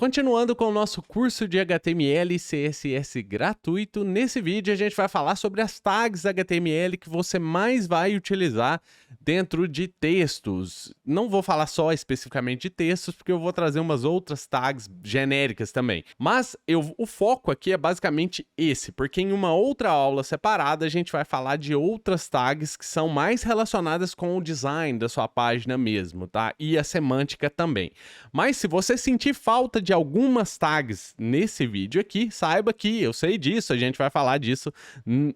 Continuando com o nosso curso de HTML e CSS gratuito, nesse vídeo a gente vai falar sobre as tags HTML que você mais vai utilizar dentro de textos. Não vou falar só especificamente de textos, porque eu vou trazer umas outras tags genéricas também. Mas o foco aqui é basicamente esse, porque em uma outra aula separada a gente vai falar de outras tags que são mais relacionadas com o design da sua página mesmo, tá? E a semântica também. Mas se você sentir falta de algumas tags nesse vídeo aqui, saiba que eu sei disso, a gente vai falar disso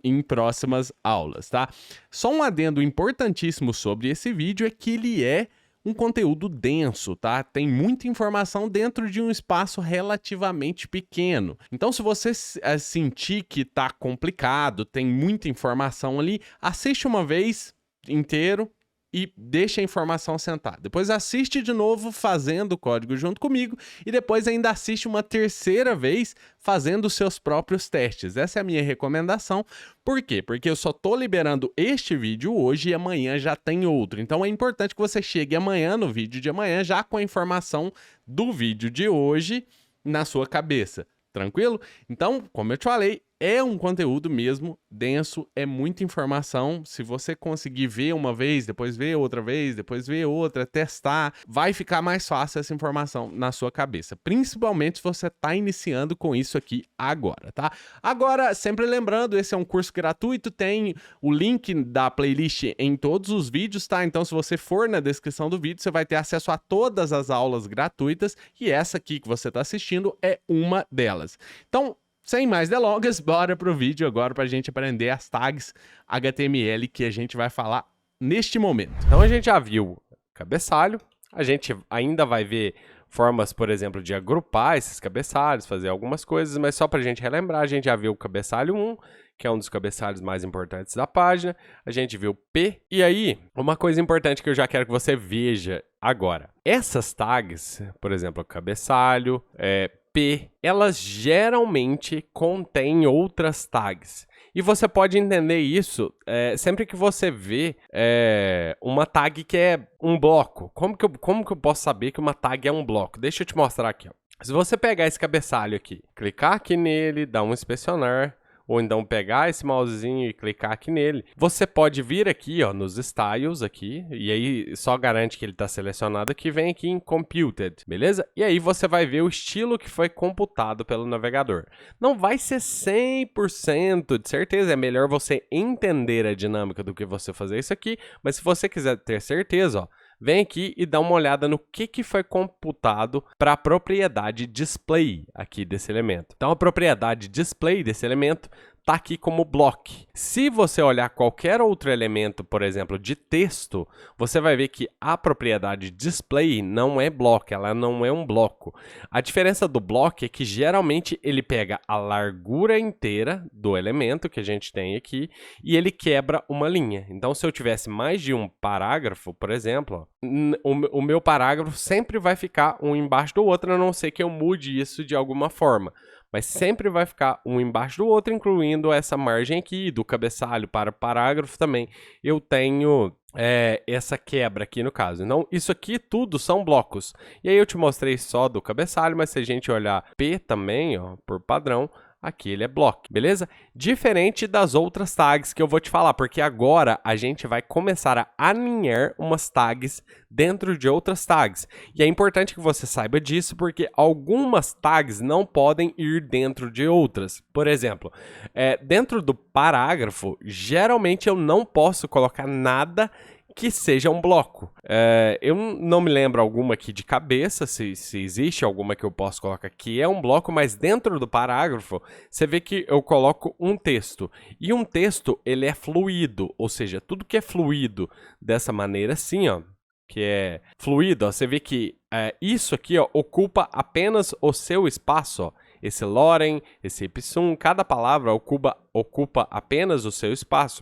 em próximas aulas, tá? Só um adendo importantíssimo sobre esse vídeo é que ele é um conteúdo denso, tá? Tem muita informação dentro de um espaço relativamente pequeno. Então, se você sentir que tá complicado, tem muita informação ali, assiste uma vez inteiro e deixa a informação sentada. Depois assiste de novo fazendo o código junto comigo e depois ainda assiste uma terceira vez fazendo os seus próprios testes. Essa é a minha recomendação. Por quê? Porque eu só tô liberando este vídeo hoje e amanhã já tem outro. Então é importante que você chegue amanhã no vídeo de amanhã já com a informação do vídeo de hoje na sua cabeça. Tranquilo? Então, como eu te falei, é um conteúdo mesmo denso, é muita informação. Se você conseguir ver uma vez, depois ver outra vez, depois ver outra, testar, vai ficar mais fácil essa informação na sua cabeça. Principalmente se você está iniciando com isso aqui agora, tá? Agora, sempre lembrando, esse é um curso gratuito, tem o link da playlist em todos os vídeos, tá? Então, se você for na descrição do vídeo, você vai ter acesso a todas as aulas gratuitas e essa aqui que você está assistindo é uma delas. Então, sem mais delongas, bora pro vídeo agora pra gente aprender as tags HTML que a gente vai falar neste momento. Então a gente já viu cabeçalho, a gente ainda vai ver formas, por exemplo, de agrupar esses cabeçalhos, fazer algumas coisas, mas só pra gente relembrar, a gente já viu o cabeçalho 1, que é um dos cabeçalhos mais importantes da página, a gente viu P, e aí, uma coisa importante que eu já quero que você veja agora. Essas tags, por exemplo, cabeçalho, P, elas geralmente contêm outras tags. E você pode entender isso sempre que você vê uma tag que é um bloco. Como que eu posso saber que uma tag é um bloco? Deixa eu te mostrar aqui, ó. Se você pegar esse cabeçalho aqui, clicar aqui nele, dar um inspecionar, ou então pegar esse mousezinho e clicar aqui nele, você pode vir aqui, ó, nos styles aqui, e aí só garante que ele está selecionado aqui, vem aqui em computed, beleza? E aí você vai ver o estilo que foi computado pelo navegador. Não vai ser 100% de certeza, é melhor você entender a dinâmica do que você fazer isso aqui, mas se você quiser ter certeza, ó, vem aqui e dá uma olhada no que foi computado para a propriedade display aqui desse elemento. Então, a propriedade display desse elemento está aqui como block. Se você olhar qualquer outro elemento, por exemplo, de texto, você vai ver que a propriedade display não é block, ela não é um bloco. A diferença do block é que geralmente ele pega a largura inteira do elemento que a gente tem aqui e ele quebra uma linha. Então, se eu tivesse mais de um parágrafo, por exemplo, o meu parágrafo sempre vai ficar um embaixo do outro, a não ser que eu mude isso de alguma forma. Mas sempre vai ficar um embaixo do outro, incluindo essa margem aqui, do cabeçalho para o parágrafo também. Eu tenho essa quebra aqui no caso. Então, isso aqui tudo são blocos. E aí eu te mostrei só do cabeçalho, mas se a gente olhar P também, ó, por padrão, aqui ele é block, beleza? Diferente das outras tags que eu vou te falar, porque agora a gente vai começar a alinhar umas tags dentro de outras tags. E é importante que você saiba disso, porque algumas tags não podem ir dentro de outras. Por exemplo, dentro do parágrafo, geralmente eu não posso colocar nada que seja um bloco. Eu não me lembro alguma aqui de cabeça, se existe alguma que eu posso colocar que é um bloco, mas dentro do parágrafo, você vê que eu coloco um texto. E um texto, ele é fluido, ou seja, tudo que é fluido dessa maneira assim, ó, que é fluido, ó, você vê que isso aqui, ó, ocupa apenas o seu espaço, ó. Esse lorem, esse ipsum, cada palavra ocupa apenas o seu espaço.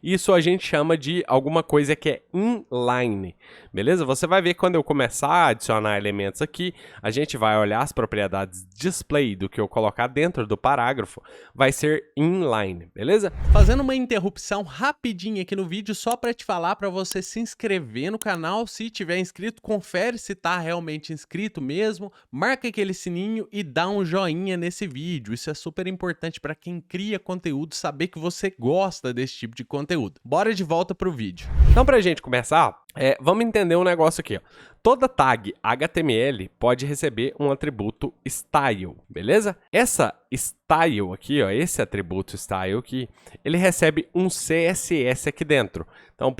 Isso a gente chama de alguma coisa que é inline, beleza? Você vai ver quando eu começar a adicionar elementos aqui, a gente vai olhar as propriedades display do que eu colocar dentro do parágrafo, vai ser inline, beleza? Fazendo uma interrupção rapidinha aqui no vídeo só para te falar para você se inscrever no canal, se tiver inscrito, confere se tá realmente inscrito mesmo, marca aquele sininho e dá um joinha nesse vídeo. Isso é super importante para quem cria conteúdo saber que você gosta desse tipo de conteúdo. Bora de volta pro vídeo. Então, pra gente começar, vamos entender um negócio aqui, ó. Toda tag HTML pode receber um atributo style, beleza? Essa style aqui, ó, esse atributo style aqui, ele recebe um CSS aqui dentro. Então,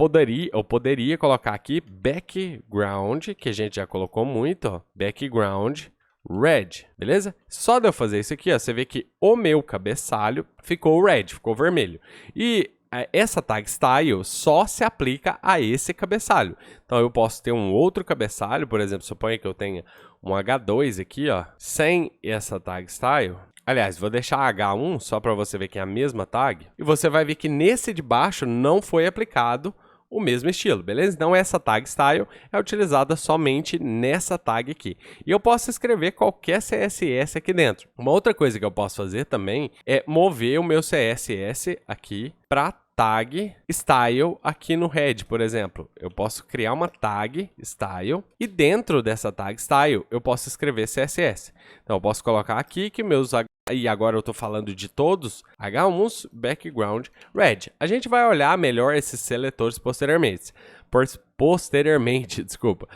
eu poderia colocar aqui background, que a gente já colocou muito, ó, background red, beleza? Só de eu fazer isso aqui, ó, você vê que o meu cabeçalho ficou red, ficou vermelho. E essa tag style só se aplica a esse cabeçalho. Então eu posso ter um outro cabeçalho, por exemplo, suponha que eu tenha um H2 aqui, ó, sem essa tag style. Aliás, vou deixar H1 só para você ver que é a mesma tag. E você vai ver que nesse de baixo não foi aplicado o mesmo estilo, beleza? Então essa tag style é utilizada somente nessa tag aqui. E eu posso escrever qualquer CSS aqui dentro. Uma outra coisa que eu posso fazer também é mover o meu CSS aqui para tag style aqui no head, por exemplo. Eu posso criar uma tag style e dentro dessa tag style eu posso escrever CSS. Então eu posso colocar aqui que meus e agora eu estou falando de todos, H1s, background, red. A gente vai olhar melhor esses seletores posteriormente. Desculpa.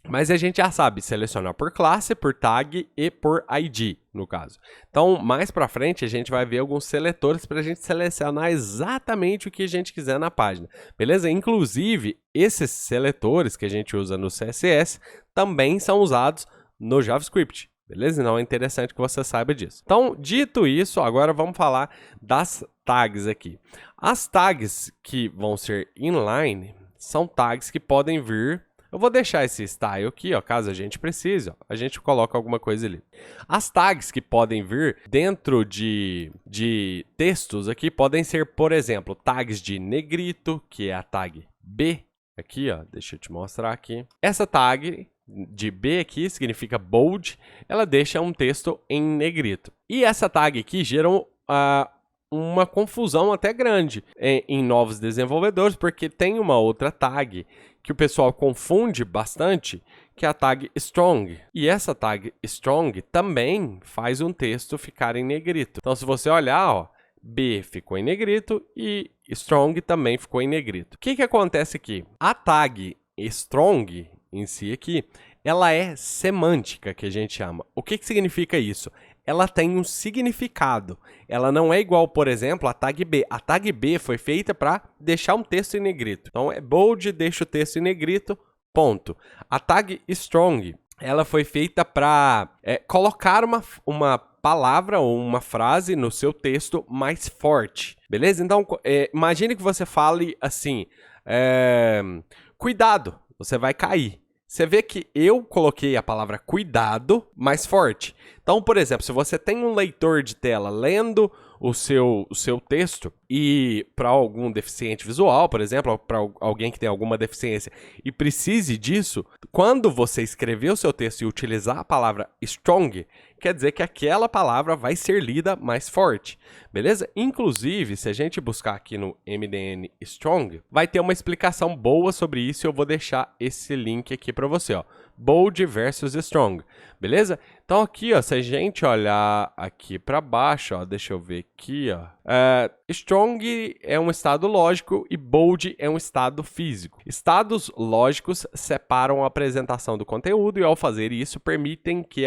Mas a gente já sabe selecionar por classe, por tag e por ID, no caso. Então, mais para frente, a gente vai ver alguns seletores para a gente selecionar exatamente o que a gente quiser na página, beleza? Inclusive, esses seletores que a gente usa no CSS também são usados no JavaScript. Beleza? Então é interessante que você saiba disso. Então, dito isso, agora vamos falar das tags aqui. As tags que vão ser inline são tags que podem vir. Eu vou deixar esse style aqui, ó, caso a gente precise, ó, a gente coloca alguma coisa ali. As tags que podem vir dentro de textos aqui podem ser, por exemplo, tags de negrito, que é a tag B. Aqui, ó, deixa eu te mostrar aqui. Essa tag de B aqui significa bold, ela deixa um texto em negrito. E essa tag aqui gera uma confusão até grande em novos desenvolvedores, porque tem uma outra tag que o pessoal confunde bastante, que é a tag strong. E essa tag strong também faz um texto ficar em negrito. Então, se você olhar, ó, B ficou em negrito e strong também ficou em negrito. O que acontece aqui? A tag strong em si aqui, ela é semântica, que a gente chama. O que significa isso? Ela tem um significado. Ela não é igual, por exemplo, a tag B. A tag B foi feita para deixar um texto em negrito. Então, é bold, deixa o texto em negrito, ponto. A tag strong, ela foi feita para colocar uma palavra ou uma frase no seu texto mais forte, beleza? Então, imagine que você fale assim, cuidado, você vai cair. Você vê que eu coloquei a palavra cuidado mais forte. Então, por exemplo, se você tem um leitor de tela lendo o seu texto e para algum deficiente visual, por exemplo, para alguém que tem alguma deficiência e precise disso, quando você escrever o seu texto e utilizar a palavra strong, quer dizer que aquela palavra vai ser lida mais forte, beleza? Inclusive, se a gente buscar aqui no MDN Strong, vai ter uma explicação boa sobre isso e eu vou deixar esse link aqui para você, ó. Bold versus Strong, beleza? Então aqui, ó, se a gente olhar aqui para baixo, ó, deixa eu ver aqui, ó. Strong é um estado lógico e bold é um estado físico. Estados lógicos separam a apresentação do conteúdo e, ao fazer isso, permitem que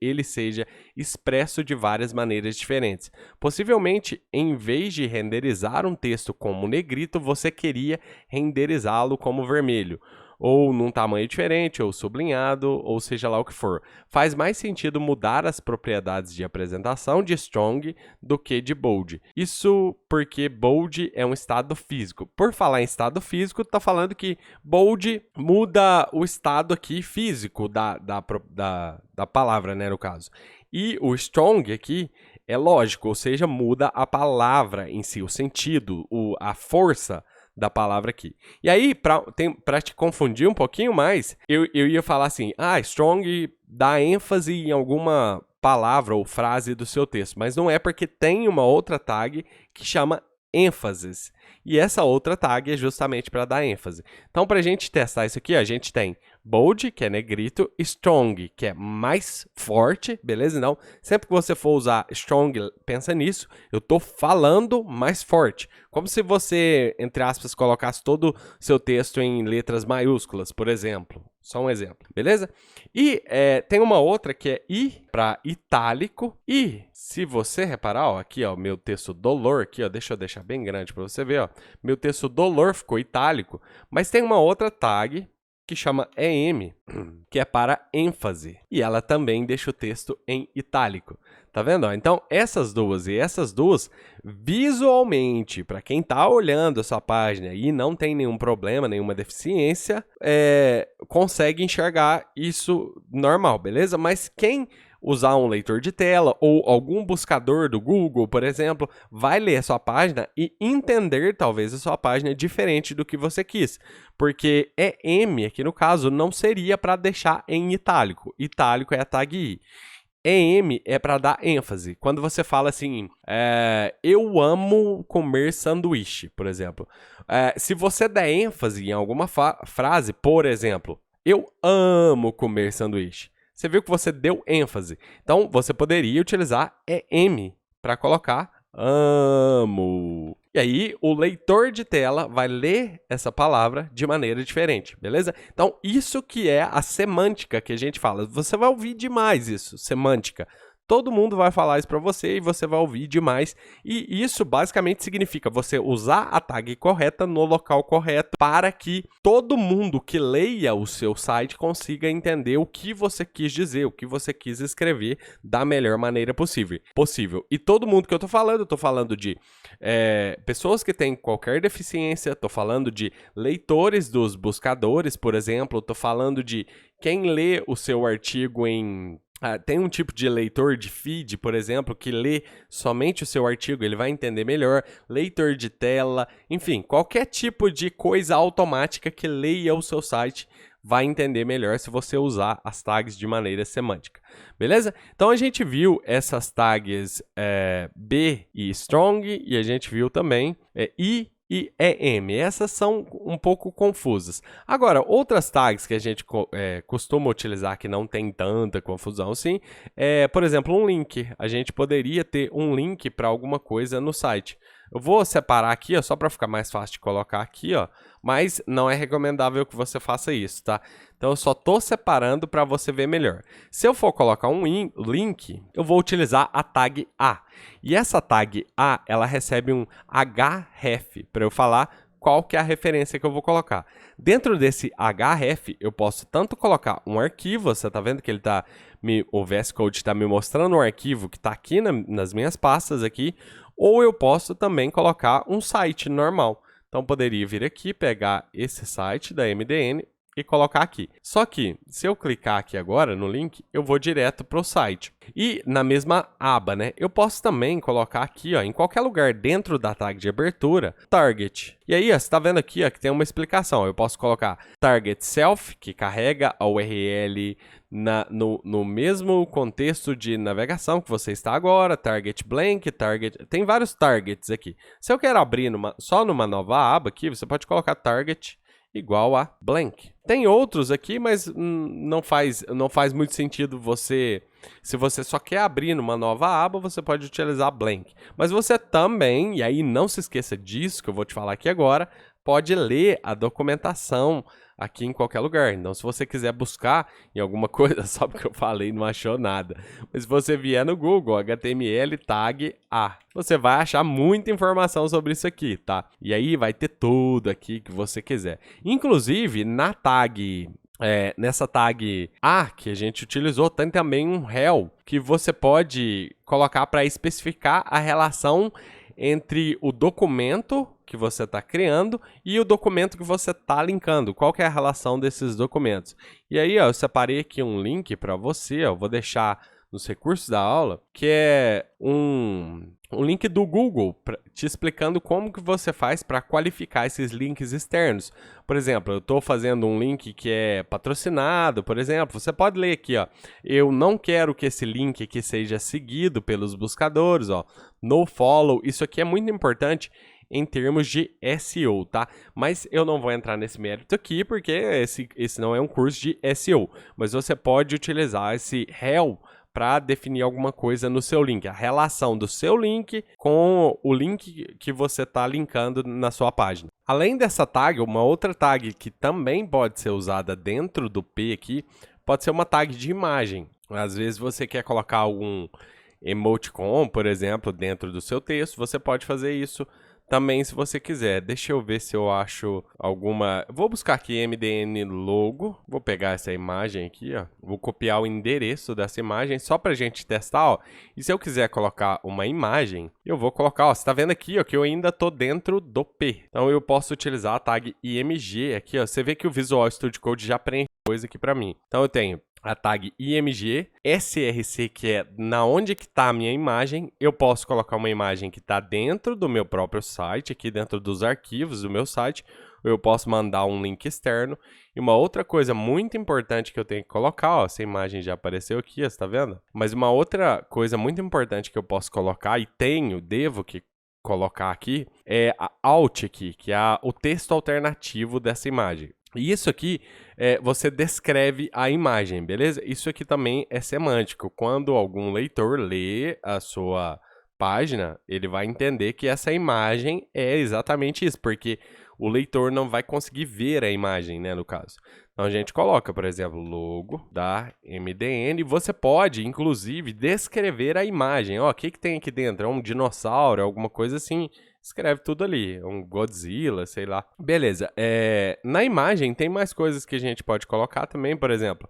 ele seja expresso de várias maneiras diferentes. Possivelmente, em vez de renderizar um texto como negrito, você queria renderizá-lo como vermelho. ou num tamanho diferente, ou sublinhado, ou seja lá o que for. Faz mais sentido mudar as propriedades de apresentação de strong do que de bold. Isso porque bold é um estado físico. Por falar em estado físico, tá falando que bold muda o estado aqui físico da palavra, né, no caso. E o strong aqui é lógico, ou seja, muda a palavra em si, o sentido, a força da palavra aqui. E aí, para te confundir um pouquinho mais, eu ia falar assim, strong dá ênfase em alguma palavra ou frase do seu texto, mas não é, porque tem uma outra tag que chama ênfases. E essa outra tag é justamente para dar ênfase. Então, para a gente testar isso aqui, a gente tem bold, que é negrito, strong, que é mais forte, beleza? Então, sempre que você for usar strong, pensa nisso. Eu estou falando mais forte. Como se você, entre aspas, colocasse todo o seu texto em letras maiúsculas, por exemplo. Só um exemplo, beleza? E tem uma outra que é I para itálico. E se você reparar, ó, aqui, ó, meu texto dolor, aqui, ó, deixa eu deixar bem grande para você ver, ó. Meu texto dolor ficou itálico, mas tem uma outra tag que chama EM, que é para ênfase. E ela também deixa o texto em itálico. Tá vendo? Então, essas duas e essas duas, visualmente, para quem está olhando a sua página e não tem nenhum problema, nenhuma deficiência, consegue enxergar isso normal, beleza? Mas quem usar um leitor de tela ou algum buscador do Google, por exemplo, vai ler a sua página e entender talvez a sua página diferente do que você quis. Porque EM, aqui no caso, não seria para deixar em itálico. Itálico é a tag I. EM é para dar ênfase. Quando você fala assim, eu amo comer sanduíche, por exemplo. Se você der ênfase em alguma frase, por exemplo, eu amo comer sanduíche. Você viu que você deu ênfase. Então, você poderia utilizar EM para colocar amo. E aí, o leitor de tela vai ler essa palavra de maneira diferente, beleza? Então, isso que é a semântica que a gente fala. Você vai ouvir demais isso, semântica. Todo mundo vai falar isso para você e você vai ouvir demais. E isso basicamente significa você usar a tag correta no local correto para que todo mundo que leia o seu site consiga entender o que você quis dizer, o que você quis escrever da melhor maneira possível. E todo mundo que eu tô falando de pessoas que têm qualquer deficiência, tô falando de leitores dos buscadores, por exemplo, tô falando de quem lê o seu artigo em... tem um tipo de leitor de feed, por exemplo, que lê somente o seu artigo, ele vai entender melhor. Leitor de tela, enfim, qualquer tipo de coisa automática que leia o seu site vai entender melhor se você usar as tags de maneira semântica, beleza? Então a gente viu essas tags B e strong, e a gente viu também I e EM. Essas são um pouco confusas. Agora, outras tags que a gente costuma utilizar que não tem tanta confusão assim, por exemplo, um link. A gente poderia ter um link para alguma coisa no site. Eu vou separar aqui, ó, só para ficar mais fácil de colocar aqui, ó, mas não é recomendável que você faça isso, tá? Então eu só estou separando para você ver melhor. Se eu for colocar um link, eu vou utilizar a tag A. E essa tag A, ela recebe um href para eu falar qual que é a referência que eu vou colocar. Dentro desse href, eu posso tanto colocar um arquivo, você está vendo que ele o VS Code está me mostrando um arquivo que está aqui nas minhas pastas aqui, ou eu posso também colocar um site normal. Então, poderia vir aqui, pegar esse site da MDN e colocar aqui. Só que, se eu clicar aqui agora no link, eu vou direto para o site. E na mesma aba, né? Eu posso também colocar aqui, ó, em qualquer lugar dentro da tag de abertura, target. E aí, ó, você está vendo aqui, ó, que tem uma explicação. Eu posso colocar target self, que carrega a URL no mesmo contexto de navegação que você está agora, target blank, tem vários targets aqui. Se eu quero abrir só numa nova aba aqui, você pode colocar target igual a blank. Tem outros aqui, mas não faz muito sentido se você só quer abrir numa nova aba, você pode utilizar blank. Mas você também, e aí não se esqueça disso que eu vou te falar aqui agora, pode ler a documentação aqui em qualquer lugar. Então, se você quiser buscar em alguma coisa, só porque eu falei não achou nada. Mas se você vier no Google, HTML tag A, você vai achar muita informação sobre isso aqui, tá? E aí vai ter tudo aqui que você quiser. Inclusive, na tag... nessa tag A que a gente utilizou, tem também um rel que você pode colocar para especificar a relação entre o documento que você está criando e o documento que você está linkando. Qual que é a relação desses documentos? E aí, ó, eu separei aqui um link para você, ó, vou deixar nos recursos da aula, que é um link do Google te explicando como que você faz para qualificar esses links externos. Por exemplo, eu estou fazendo um link que é patrocinado, por exemplo, você pode ler aqui, ó, eu não quero que esse link aqui seja seguido pelos buscadores, ó, no follow, isso aqui é muito importante em termos de SEO, tá? Mas eu não vou entrar nesse mérito aqui, porque esse não é um curso de SEO, mas você pode utilizar esse rel para definir alguma coisa no seu link, a relação do seu link com o link que você está linkando na sua página. Além dessa tag, uma outra tag que também pode ser usada dentro do P aqui, pode ser uma tag de imagem. Às vezes você quer colocar algum emoticon, por exemplo, dentro do seu texto, você pode fazer isso também se você quiser. Deixa eu ver se eu acho alguma... Vou buscar aqui MDN logo. Vou pegar essa imagem aqui, ó. Vou copiar o endereço dessa imagem só pra gente testar, ó. E se eu quiser colocar uma imagem, eu vou colocar, ó. Você tá vendo aqui, ó, que eu ainda tô dentro do P. Então eu posso utilizar a tag IMG aqui, ó. Você vê que o Visual Studio Code já preenche coisa aqui pra mim. Então eu tenho a tag IMG, SRC, que é na onde que está a minha imagem. Eu posso colocar uma imagem que está dentro do meu próprio site, aqui dentro dos arquivos do meu site, ou eu posso mandar um link externo. E uma outra coisa muito importante que eu tenho que colocar, ó, essa imagem já apareceu aqui, ó, você tá vendo? Mas uma outra coisa muito importante que eu posso colocar, e devo que colocar aqui, é a alt aqui, que é o texto alternativo dessa imagem. E isso aqui, você descreve a imagem, beleza? Isso aqui também é semântico. Quando algum leitor lê a sua página, ele vai entender que essa imagem é exatamente isso, porque o leitor não vai conseguir ver a imagem, né, no caso. Então a gente coloca, por exemplo, logo da MDN. Você pode, inclusive, descrever a imagem. Ó, o que tem aqui dentro? É um dinossauro, alguma coisa assim. Escreve tudo ali, um Godzilla, sei lá. Beleza, na imagem tem mais coisas que a gente pode colocar também, por exemplo,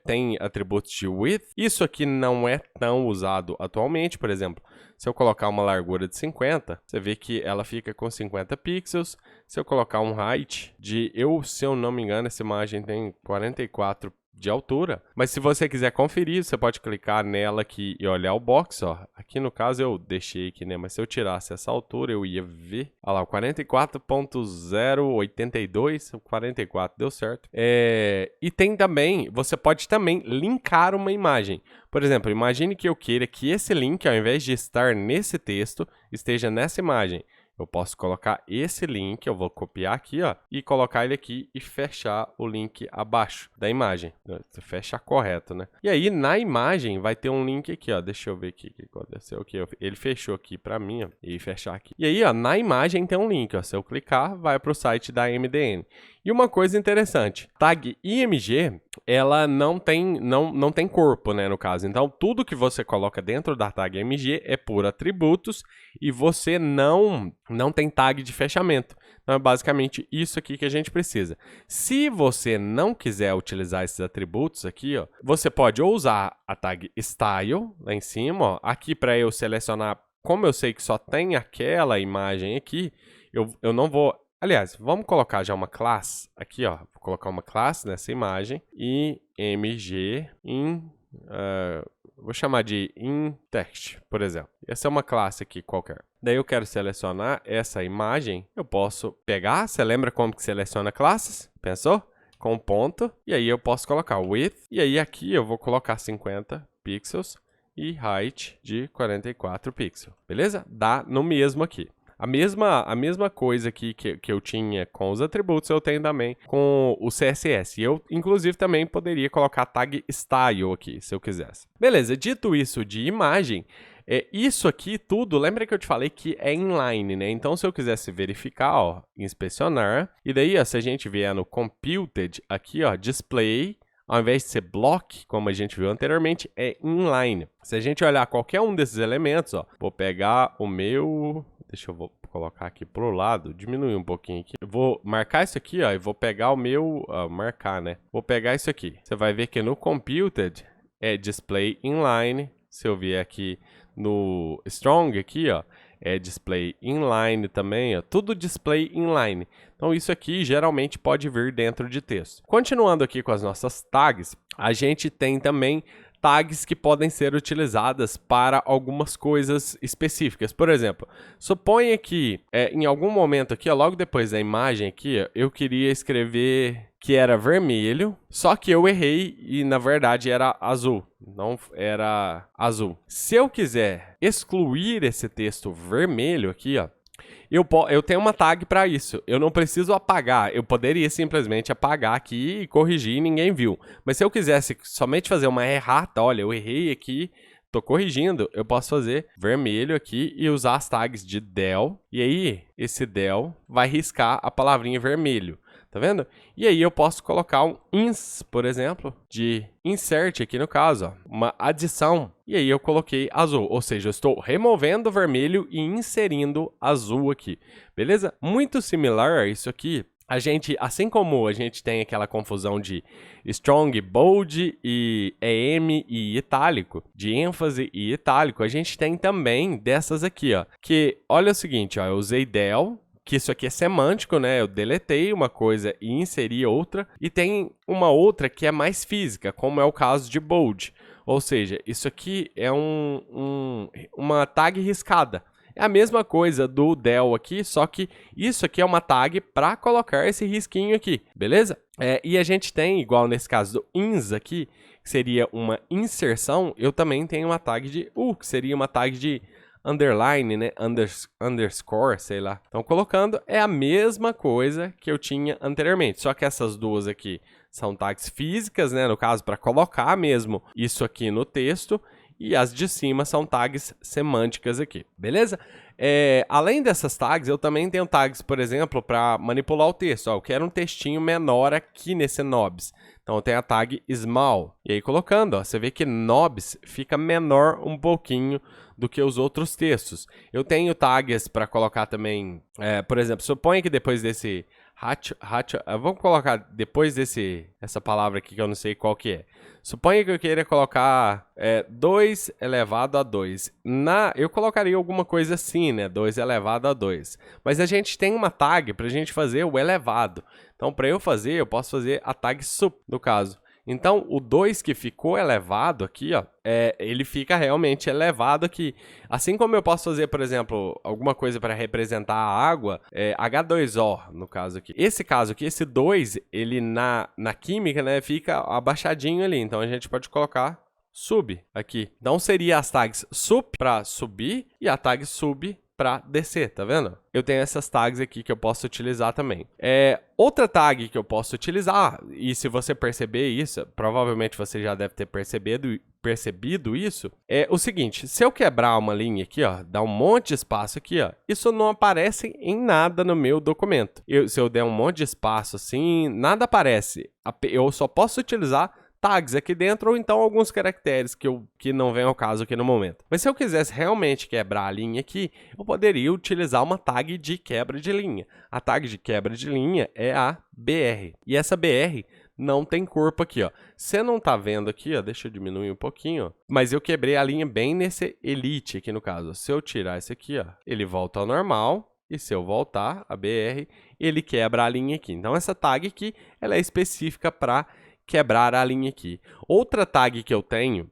tem atributos de width. Isso aqui não é tão usado atualmente, por exemplo, se eu colocar uma largura de 50, você vê que ela fica com 50 pixels. Se eu colocar um height se eu não me engano, essa imagem tem 44 de altura, mas se você quiser conferir, você pode clicar nela aqui e olhar o box, ó. Aqui no caso eu deixei aqui, né, mas se eu tirasse essa altura eu ia ver, olha lá, o 44.082, o 44 deu certo. E tem também, você pode também linkar uma imagem. Por exemplo, imagine que eu queira que esse link, ao invés de estar nesse texto, esteja nessa imagem. Eu posso colocar esse link, eu vou copiar aqui, ó, e colocar ele aqui e fechar o link abaixo da imagem. Você fecha correto, né? E aí, na imagem, vai ter um link aqui, ó. Deixa eu ver aqui o que aconteceu aqui. Ele fechou aqui pra mim, ó, e fechar aqui. E aí, ó, na imagem tem um link, ó. Se eu clicar, vai pro site da MDN. E uma coisa interessante, tag IMG, ela não tem corpo, né, no caso. Então, tudo que você coloca dentro da tag IMG é por atributos e você não tem tag de fechamento. Então, é basicamente isso aqui que a gente precisa. Se você não quiser utilizar esses atributos aqui, ó, você pode ou usar a tag style lá em cima, ó. Aqui para eu selecionar, como eu sei que só tem aquela imagem aqui, eu não vou... Aliás, vamos colocar já uma classe aqui, ó. Vou colocar uma classe nessa imagem. IMG vou chamar de inText, por exemplo. Essa é uma classe aqui qualquer. Daí eu quero selecionar essa imagem. Eu posso pegar, você lembra como que seleciona classes? Pensou? Com ponto. E aí eu posso colocar width. E aí aqui eu vou colocar 50 pixels e height de 44 pixels. Beleza? Dá no mesmo aqui. A mesma coisa aqui que eu tinha com os atributos, eu tenho também com o CSS. Eu, inclusive, também poderia colocar tag style aqui, se eu quisesse. Beleza, dito isso de imagem, Isso aqui tudo, lembra que eu te falei que é inline, né? Então, se eu quisesse verificar, ó, inspecionar, e daí, ó, se a gente vier no computed, aqui, ó, display, ao invés de ser block, como a gente viu anteriormente, é inline. Se a gente olhar qualquer um desses elementos, ó, vou pegar o meu... Deixa eu colocar aqui pro lado, diminuir um pouquinho aqui. Eu vou marcar isso aqui, ó, e vou pegar o meu... marcar, né? Vou pegar isso aqui. Você vai ver que no computed é display inline. Se eu vier aqui no strong aqui, ó, é display inline também, ó, tudo display inline. Então isso aqui geralmente pode vir dentro de texto. Continuando aqui com as nossas tags, a gente tem também tags que podem ser utilizadas para algumas coisas específicas. Por exemplo, suponha que em algum momento aqui, ó, logo depois da imagem aqui, ó, eu queria escrever que era vermelho, só que eu errei e na verdade era azul, não era azul. Se eu quiser excluir esse texto vermelho aqui, ó, eu tenho uma tag para isso. Eu não preciso apagar. Eu poderia simplesmente apagar aqui e corrigir e ninguém viu. Mas se eu quisesse somente fazer uma errata, olha, eu errei aqui, tô corrigindo, eu posso fazer vermelho aqui e usar as tags de del. E aí, esse del vai riscar a palavrinha vermelho. Tá vendo? E aí eu posso colocar um ins, por exemplo, de insert aqui no caso, ó, uma adição. E aí eu coloquei azul, ou seja, eu estou removendo o vermelho e inserindo azul aqui. Beleza? Muito similar a isso aqui. A gente, assim como a gente tem aquela confusão de strong, bold e EM e itálico, de ênfase e itálico, a gente tem também dessas aqui, ó, que olha o seguinte, ó, eu usei del, que isso aqui é semântico, né? Eu deletei uma coisa e inseri outra. E tem uma outra que é mais física, como é o caso de bold. Ou seja, isso aqui é uma tag riscada. É a mesma coisa do del aqui, só que isso aqui é uma tag para colocar esse risquinho aqui, beleza? E a gente tem, igual nesse caso do ins aqui, que seria uma inserção, eu também tenho uma tag de que seria uma tag de underline, né? Underscore, sei lá. Então, colocando é a mesma coisa que eu tinha anteriormente. Só que essas duas aqui são tags físicas, né? No caso, para colocar mesmo isso aqui no texto. E as de cima são tags semânticas aqui, beleza? Além dessas tags, eu também tenho tags, por exemplo, para manipular o texto. Ó, eu quero um textinho menor aqui nesse nobs. Então, eu tenho a tag small. E aí, colocando, ó, você vê que nobs fica menor um pouquinho do que os outros textos. Eu tenho tags para colocar também, por exemplo, suponha que depois desse vamos colocar depois essa palavra aqui que eu não sei qual que é. Suponha que eu queira colocar 2 elevado a 2. Eu colocaria alguma coisa assim, né? 2 elevado a 2. Mas a gente tem uma tag para a gente fazer o elevado. Então, para eu fazer, eu posso fazer a tag sup, no caso. Então, o 2 que ficou elevado aqui, ó, ele fica realmente elevado aqui. Assim como eu posso fazer, por exemplo, alguma coisa para representar a água, H2O, no caso aqui. Esse caso aqui, esse 2, ele na química, né, fica abaixadinho ali. Então, a gente pode colocar sub aqui. Então, seria as tags sup para subir e a tag sub para descer, tá vendo? Eu tenho essas tags aqui que eu posso utilizar também. Outra tag que eu posso utilizar, e se você perceber isso, provavelmente você já deve ter percebido isso, é o seguinte, se eu quebrar uma linha aqui, ó, dar um monte de espaço aqui, ó, isso não aparece em nada no meu documento. Se eu der um monte de espaço assim, nada aparece. Eu só posso utilizar tags aqui dentro ou então alguns caracteres que não vem ao caso aqui no momento. Mas se eu quisesse realmente quebrar a linha aqui, eu poderia utilizar uma tag de quebra de linha. A tag de quebra de linha é a BR. E essa BR não tem corpo aqui, ó. Você não tá vendo aqui, ó, deixa eu diminuir um pouquinho, ó. Mas eu quebrei a linha bem nesse elite aqui no caso. Se eu tirar esse aqui, ó, ele volta ao normal. E se eu voltar a BR, ele quebra a linha aqui. Então essa tag aqui, ela é específica para quebrar a linha aqui. Outra tag que eu tenho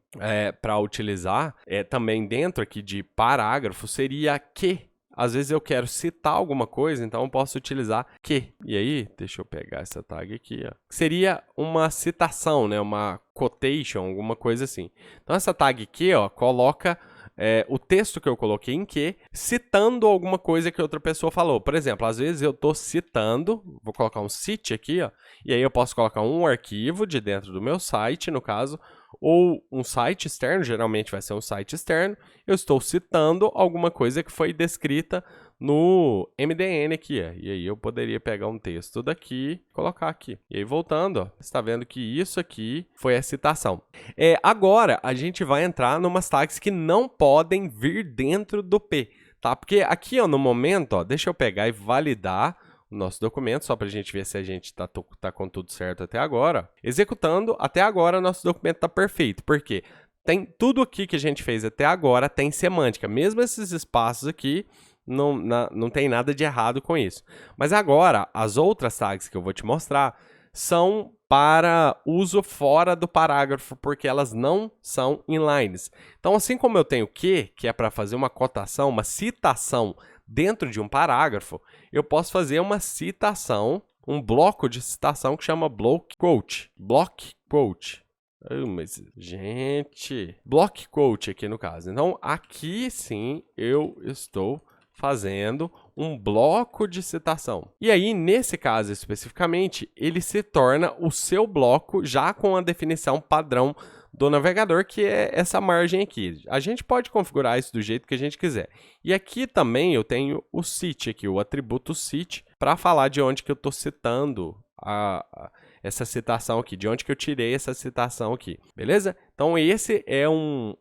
para utilizar também dentro aqui de parágrafo seria que. Às vezes eu quero citar alguma coisa, então eu posso utilizar que. E aí, deixa eu pegar essa tag aqui, ó. Seria uma citação, né? Uma quotation, alguma coisa assim. Então essa tag que, ó, coloca o texto que eu coloquei em que, citando alguma coisa que outra pessoa falou. Por exemplo, às vezes eu estou citando, vou colocar um cite aqui, ó, e aí eu posso colocar um arquivo de dentro do meu site, no caso, ou um site externo, geralmente vai ser um site externo, eu estou citando alguma coisa que foi descrita no MDN aqui, ó. E aí eu poderia pegar um texto daqui e colocar aqui. E aí voltando, ó, você está vendo que isso aqui foi a citação. Agora a gente vai entrar numas tags que não podem vir dentro do P, tá? Porque aqui, ó, no momento, ó, deixa eu pegar e validar o nosso documento, só para a gente ver se a gente tá com tudo certo até agora. Executando, até agora nosso documento está perfeito. Por quê? Tem tudo aqui que a gente fez até agora tem semântica. Mesmo esses espaços aqui, não tem nada de errado com isso. Mas agora, as outras tags que eu vou te mostrar são para uso fora do parágrafo, porque elas não são inlines. Então, assim como eu tenho que é para fazer uma cotação, uma citação dentro de um parágrafo, eu posso fazer uma citação, um bloco de citação que chama block quote. Block quote. Mas, gente, block quote aqui no caso. Então, aqui sim eu estou fazendo um bloco de citação. E aí, nesse caso especificamente, ele se torna o seu bloco já com a definição padrão do navegador, que é essa margem aqui. A gente pode configurar isso do jeito que a gente quiser. E aqui também eu tenho o cite aqui, o atributo cite, para falar de onde que eu estou citando essa citação aqui, de onde que eu tirei essa citação aqui, beleza? Então esse é um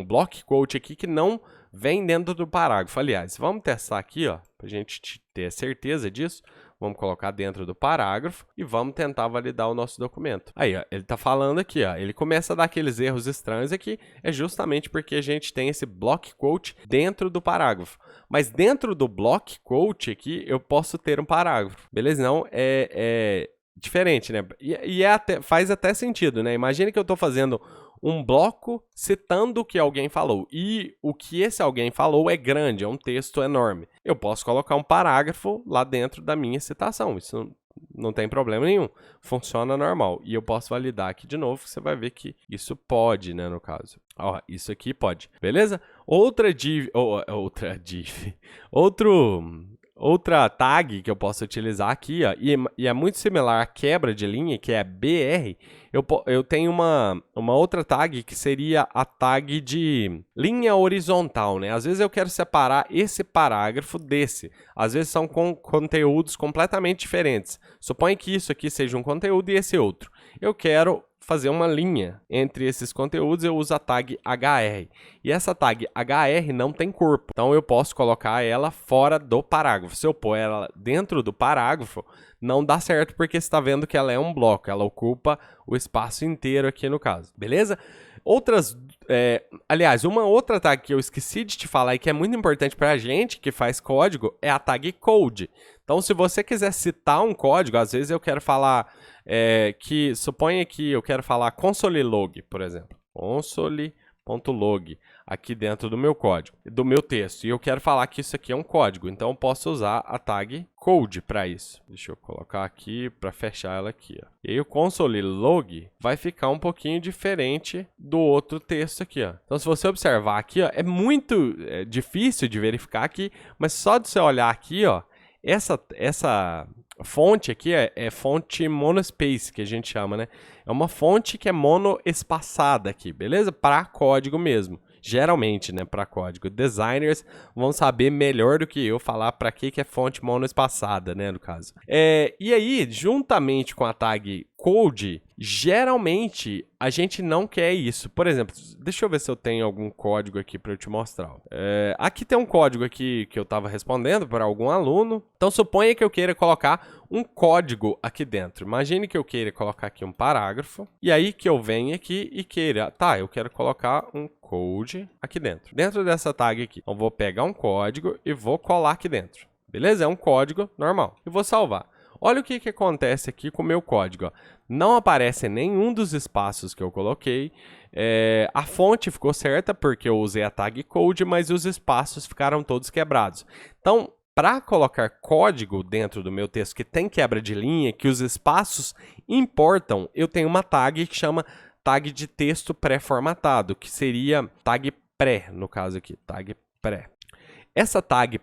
block quote aqui que não vem dentro do parágrafo. Aliás, vamos testar aqui, ó, para a gente ter certeza disso. Vamos colocar dentro do parágrafo e vamos tentar validar o nosso documento. Aí, ó, ele está falando aqui, ó, ele começa a dar aqueles erros estranhos aqui, é justamente porque a gente tem esse block quote dentro do parágrafo. Mas dentro do block quote aqui, eu posso ter um parágrafo, beleza? Não, é diferente, né? E faz até sentido, né? Imagine que eu estou fazendo um bloco citando o que alguém falou. E o que esse alguém falou é grande, é um texto enorme. Eu posso colocar um parágrafo lá dentro da minha citação. Isso não tem problema nenhum. Funciona normal. E eu posso validar aqui de novo, você vai ver que isso pode, né, no caso. Ó, isso aqui pode. Beleza? Outra tag que eu posso utilizar aqui, ó, e é muito similar à quebra de linha, que é a BR, eu tenho uma outra tag que seria a tag de linha horizontal, né? Às vezes eu quero separar esse parágrafo desse. Às vezes são conteúdos completamente diferentes. Suponha que isso aqui seja um conteúdo e esse outro. Eu quero fazer uma linha entre esses conteúdos, eu uso a tag HR. E essa tag HR não tem corpo, então eu posso colocar ela fora do parágrafo. Se eu pôr ela dentro do parágrafo, não dá certo, porque você está vendo que ela é um bloco, ela ocupa o espaço inteiro aqui no caso, beleza? Aliás, uma outra tag que eu esqueci de te falar e que é muito importante para a gente que faz código é a tag code. Então, se você quiser citar um código, às vezes eu quero falar suponha que eu quero falar console.log, por exemplo. Console.log aqui dentro do meu código, do meu texto. E eu quero falar que isso aqui é um código. Então, eu posso usar a tag code para isso. Deixa eu colocar aqui para fechar ela aqui, ó. E aí o console.log vai ficar um pouquinho diferente do outro texto aqui, ó. Então, se você observar aqui, ó, é muito difícil de verificar aqui, mas só de você olhar aqui, ó, essa fonte aqui é fonte monospace, que a gente chama, né? É uma fonte que é monoespaçada aqui, beleza? Para código mesmo. Geralmente, né, para código. Designers vão saber melhor do que eu falar para que é fonte monoespaçada, né, no caso. E aí, juntamente com a tag code, geralmente a gente não quer isso. Por exemplo, deixa eu ver se eu tenho algum código aqui para eu te mostrar. Aqui tem um código aqui que eu estava respondendo para algum aluno. Então, suponha que eu queira colocar um código aqui dentro. Imagine que eu queira colocar aqui um parágrafo. E aí que eu venho aqui e queira... Tá, eu quero colocar um code aqui dentro. Dentro dessa tag aqui. Então, vou pegar um código e vou colar aqui dentro. Beleza? É um código normal. E vou salvar. Olha o que acontece aqui com o meu código. Ó. Não aparece nenhum dos espaços que eu coloquei. A fonte ficou certa porque eu usei a tag code, mas os espaços ficaram todos quebrados. Então, para colocar código dentro do meu texto que tem quebra de linha, que os espaços importam, eu tenho uma tag que chama tag de texto pré-formatado, que seria tag pré, no caso aqui, tag pré. Essa tag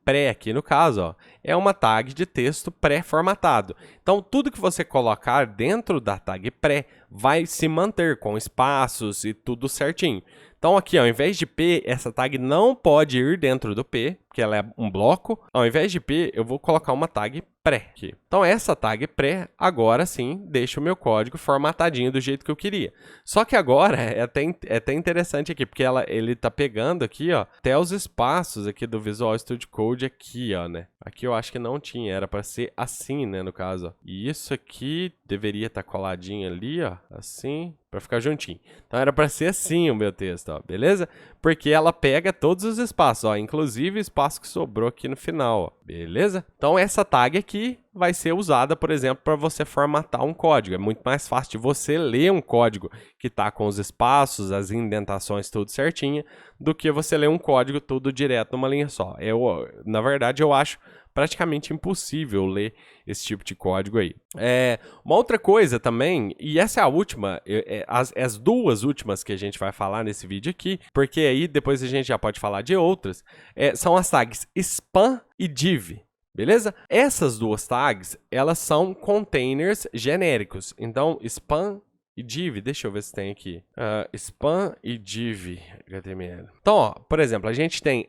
pré aqui, no caso, ó, é uma tag de texto pré-formatado. Então, tudo que você colocar dentro da tag pré vai se manter com espaços e tudo certinho. Então aqui, ao invés de P, essa tag não pode ir dentro do P, porque ela é um bloco. Ao invés de P, eu vou colocar uma tag pré aqui. Então essa tag pré, agora sim, deixa o meu código formatadinho do jeito que eu queria. Só que agora é até interessante aqui, porque ele tá pegando aqui, ó, até os espaços aqui do Visual Studio Code aqui, ó, né? Aqui eu acho que não tinha, era para ser assim, né, no caso, ó. E isso aqui deveria estar coladinho ali, ó, assim, para ficar juntinho. Então era para ser assim o meu texto, ó, beleza? Porque ela pega todos os espaços, ó, inclusive o espaço que sobrou aqui no final, ó, beleza? Então essa tag aqui vai ser usada, por exemplo, para você formatar um código. É muito mais fácil de você ler um código que está com os espaços, as indentações, tudo certinho, do que você ler um código tudo direto numa linha só. Na verdade, eu acho praticamente impossível ler esse tipo de código aí. Uma outra coisa também, e essa é a última, as duas últimas que a gente vai falar nesse vídeo aqui, porque aí depois a gente já pode falar de outras, são as tags span e div. Beleza? Essas duas tags, elas são containers genéricos. Então, span e div, deixa eu ver se tem aqui. Span e div HTML. Então, ó, por exemplo, a gente tem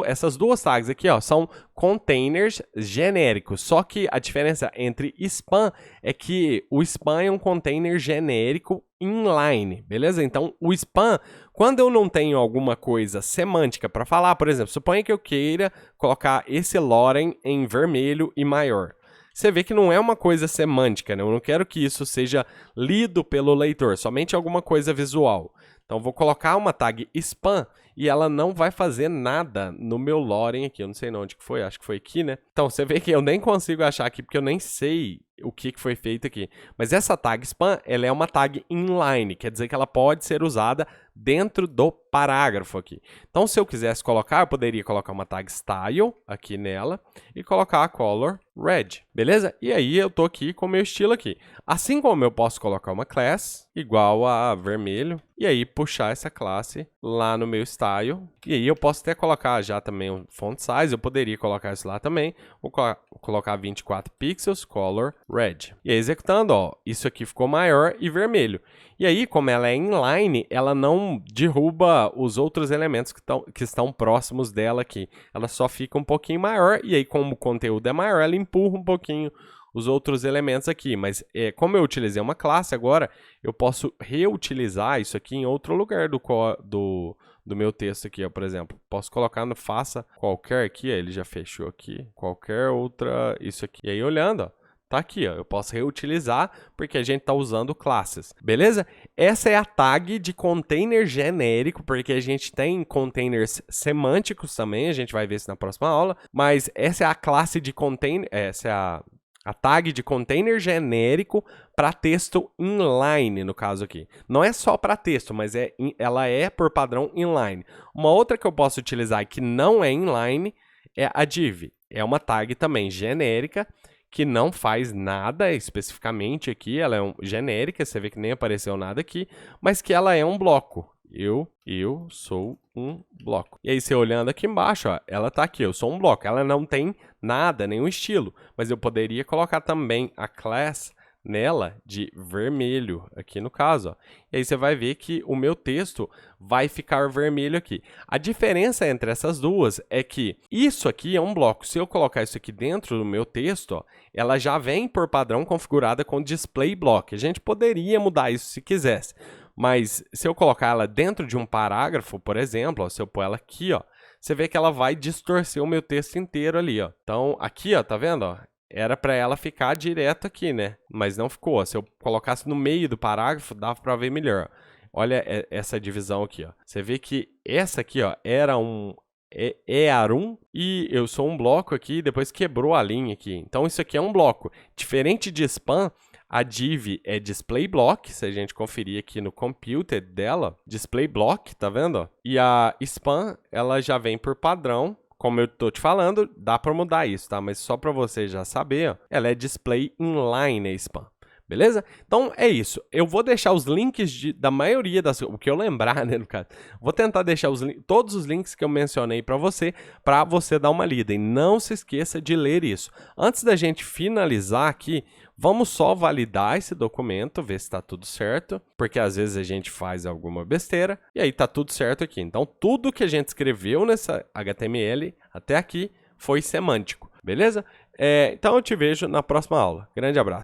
essas duas tags aqui, ó, são containers genéricos. Só que a diferença entre span é que o span é um container genérico inline, beleza? Então, o span, quando eu não tenho alguma coisa semântica para falar, por exemplo, suponha que eu queira colocar esse lorem em vermelho e maior. Você vê que não é uma coisa semântica, né? Eu não quero que isso seja lido pelo leitor, somente alguma coisa visual. Então, vou colocar uma tag span e ela não vai fazer nada no meu lorem aqui. Eu não sei onde que foi, acho que foi aqui, né? Então, você vê que eu nem consigo achar aqui, porque eu nem sei o que foi feito aqui. Mas essa tag span, ela é uma tag inline, quer dizer que ela pode ser usada dentro do parágrafo aqui. Então, se eu quisesse colocar, eu poderia colocar uma tag style aqui nela e colocar a color red, beleza? E aí eu tô aqui com o meu estilo aqui. Assim como eu posso colocar uma class igual a vermelho e aí puxar essa classe lá no meu style. E aí eu posso até colocar já também o font size, eu poderia colocar isso lá também. Vou colocar 24 pixels, color red. E aí executando, ó, isso aqui ficou maior e vermelho. E aí, como ela é inline, ela não derruba os outros elementos que estão próximos dela aqui. Ela só fica um pouquinho maior, e aí, como o conteúdo é maior, ela empurra um pouquinho os outros elementos aqui. Mas, como eu utilizei uma classe agora, eu posso reutilizar isso aqui em outro lugar do meu texto aqui, ó, por exemplo. Posso colocar no faça qualquer aqui, ó, ele já fechou aqui, qualquer outra, isso aqui. E aí, olhando, ó. Tá aqui, ó, eu posso reutilizar porque a gente está usando classes, beleza? Essa é a tag de container genérico, porque a gente tem containers semânticos também, a gente vai ver isso na próxima aula, mas essa é a classe de container, essa é a tag de container genérico para texto inline, no caso aqui. Não é só para texto, mas ela é por padrão inline. Uma outra que eu posso utilizar que não é inline é a div. É uma tag também genérica, que não faz nada especificamente aqui, ela é genérica, você vê que nem apareceu nada aqui, mas que ela é um bloco. Eu sou um bloco. E aí, você olhando aqui embaixo, ó, ela tá aqui, eu sou um bloco. Ela não tem nada, nenhum estilo, mas eu poderia colocar também a class nela de vermelho, aqui no caso, ó. E aí você vai ver que o meu texto vai ficar vermelho aqui. A diferença entre essas duas é que isso aqui é um bloco. Se eu colocar isso aqui dentro do meu texto, ó, ela já vem por padrão configurada com display block. A gente poderia mudar isso se quisesse, mas se eu colocar ela dentro de um parágrafo, por exemplo, ó, se eu pôr ela aqui, ó, você vê que ela vai distorcer o meu texto inteiro ali, ó. Então, aqui, ó, tá vendo, ó? Era para ela ficar direto aqui, né? Mas não ficou. Se eu colocasse no meio do parágrafo, dava para ver melhor. Olha essa divisão aqui, ó. Você vê que essa aqui, ó, era um EAR1 e eu sou um bloco aqui e depois quebrou a linha aqui. Então, isso aqui é um bloco. Diferente de span, a div é display block, se a gente conferir aqui no computed dela, display block, tá vendo? E a span, ela já vem por padrão. Como eu tô te falando, dá para mudar isso, tá? Mas só para você já saber, ó, ela é display inline a span. Beleza? Então, é isso. Eu vou deixar os links da maioria das... O que eu lembrar, né, no caso. Vou tentar deixar todos os links que eu mencionei para você dar uma lida. E não se esqueça de ler isso. Antes da gente finalizar aqui, Vamos só validar esse documento, ver se está tudo certo, porque às vezes a gente faz alguma besteira, e aí está tudo certo aqui. Então, tudo que a gente escreveu nessa HTML até aqui foi semântico, beleza? Então, eu te vejo na próxima aula. Grande abraço.